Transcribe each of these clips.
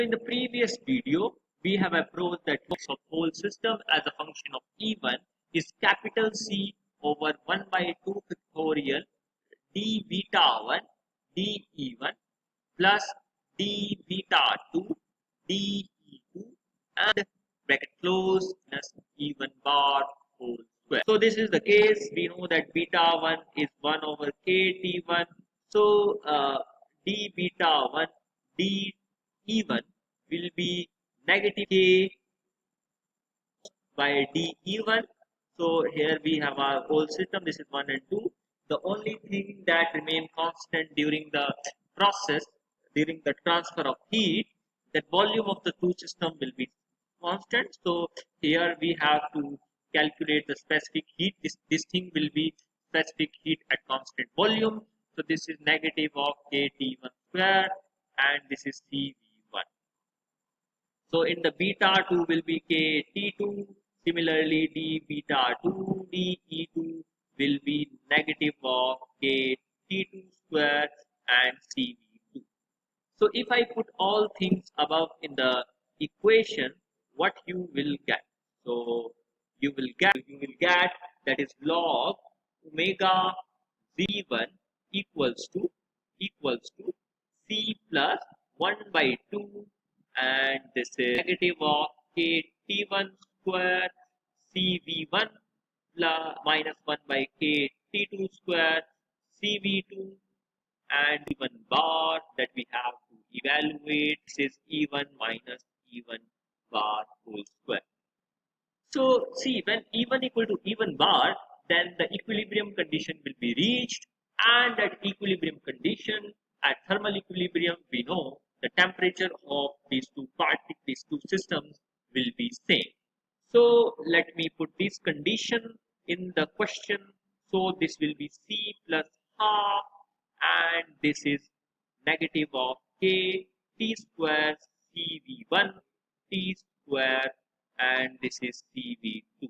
In the previous video, we have approached that of whole system as a function of E1 is capital C over 1 by 2 factorial d beta 1 d E1 plus d beta 2 d E2 and bracket close minus E1 bar whole square. So this is the case. We know that beta 1 is 1 over k T1. So d beta 1 d E1 will be negative k by d E1. So here we have our whole system. This is 1 and 2. The only thing that remain constant during the process, during the transfer of heat, that volume of the two system will be constant. So here we have to calculate the specific heat. This thing will be specific heat at constant volume. So this is negative of KT1 square and this is CV1. So in the beta 2 will be KT2. Similarly, d beta 2 dE2 will be negative of KT2 square and CV2. So if I put all things above in the equation, what you will get? So you will get that is log omega Z1 equals to C plus 1 by 2 and this is negative of KT1 square CV1 plus minus 1 by KT2 square CV2 and E1 bar that we have to evaluate. This is E1 minus E1 bar whole square. So see, when E1 equal to E1 bar, then the equilibrium condition will be reached, and at equilibrium condition, at thermal equilibrium, we know the temperature of these two systems will be same. So let me put this condition in the question. So this will be C plus half and this is negative of k t square CV1 t square and this is CV2.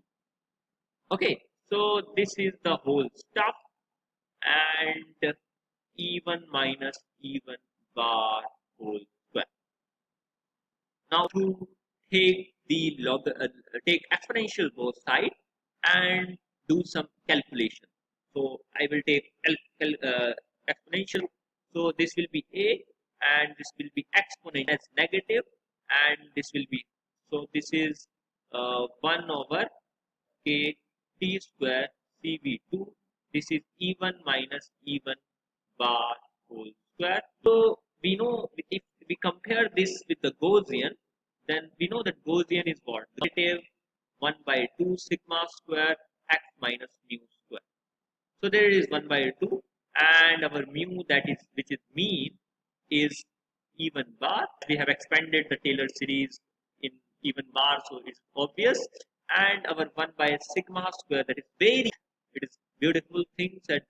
Okay, so this is the whole stuff and E1 minus E1 bar whole square. Now to take the take exponential both sides and do some calculation. So I will take exponential. So this will be a and this will be exponent as negative and this will be, so this is 1 over k t square CV2. This is E1 minus E1 bar whole square. So we know if we compare this with the Gaussian, then we know that Gaussian is what? Negative 1 by 2 sigma square x minus mu square. So there is 1 by 2 and our mu that is which is mean is even bar. We have expanded the Taylor series in even bar, so it's obvious. And our 1 by sigma square, that is very, it is beautiful things that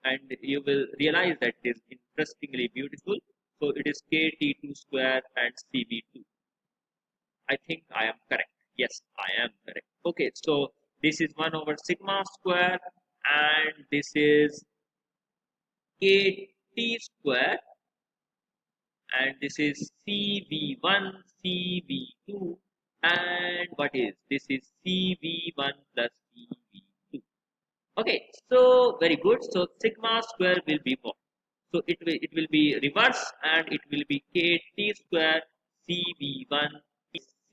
and you will realize that it is interestingly beautiful. So it is KT2 square and CV2. I think I am correct. Yes, I am correct. Okay, so this is 1 over sigma square and this is KT square and this is CV1, CV2 and what is this is CV1 plus CV2. Okay, so very good. So sigma square will be what? So it will be reverse and it will be KT square CV1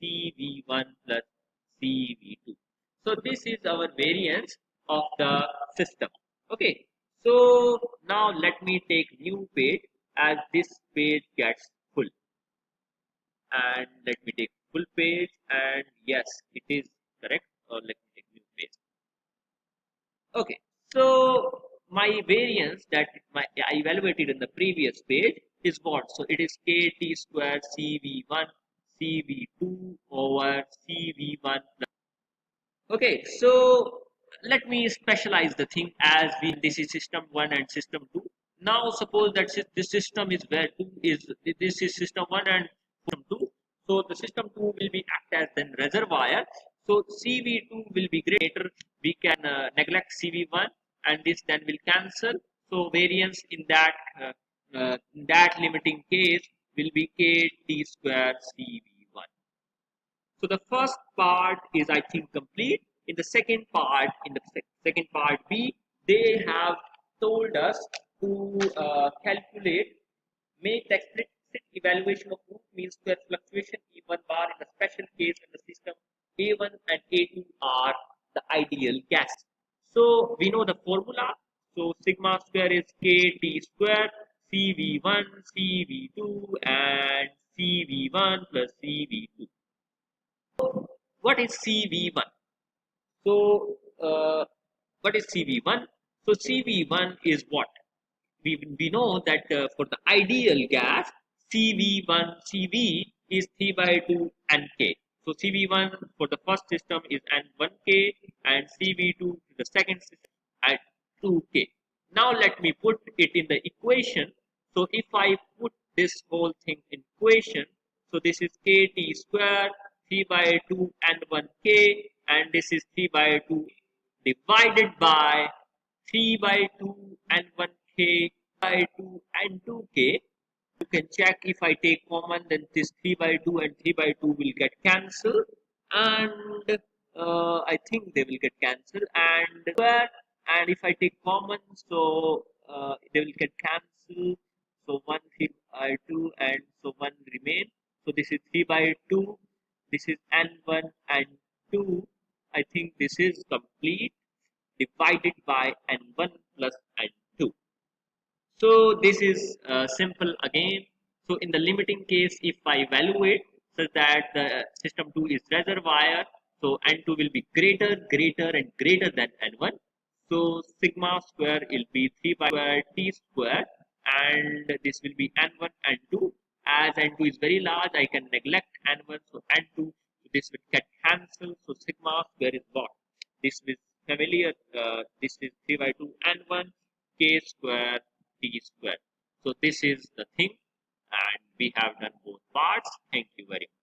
CV1 plus CV2. So this is our variance of the system. Okay, so now let me take new page as this page gets full. And let me take full page and yes, it is correct. Or let me take new page. Okay, so my variance that I evaluated in the previous page is what? So it is KT square CV1 CV2 over CV1 plus. Okay, so let me specialize the thing as we this is system 1 and system 2. Now suppose that this system is where 2 is, this is system 1 and system 2. So the system 2 will be act as then reservoir. So CV2 will be greater. We can neglect CV1 and this then will cancel. So variance in that limiting case will be k t square cv1. So the first part is, I think, complete. In the second part, second part B, they have told us to calculate, make the explicit evaluation of root mean square fluctuation E1 bar in the special case when the system A1 and A2 are the ideal gas. So we know the formula. So sigma square is KT square CV1, CV2 and CV1 plus CV2. What is CV1? So, what is CV1? So, CV1 is what? We know that for the ideal gas, CV1, CV is 3 by 2 Nk. So, CV1 for the first system is N1K and CV2 in the second system at 2K. Now, let me put it in the equation. So, if I put this whole thing in equation, so this is KT square 3 by 2 N1K and this is 3 by 2 divided by 3 by 2 and 1k by 2 and 2k. You can check, if I take common, then this 3 by 2 and 3 by 2 will get cancelled, and I think they will get cancelled, and if I take common, so they will get cancelled. So 1 3 by 2 and so 1 remain. So this is 3 by 2. This is n1 and 2. I think this is complete, divided by n1 plus n2. So this is simple again. So in the limiting case, if I evaluate such that the system 2 is reservoir, so n2 will be greater, greater and greater than n1. So sigma square will be 3 by square t square, and this will be n1 and 2. As n2 is very large, I can neglect n1, so n2, so this will get cancelled. So sigma square is what? This is familiar. This is 3 by 2 n1 k square t square. So this is the thing, and we have done both parts. Thank you very much.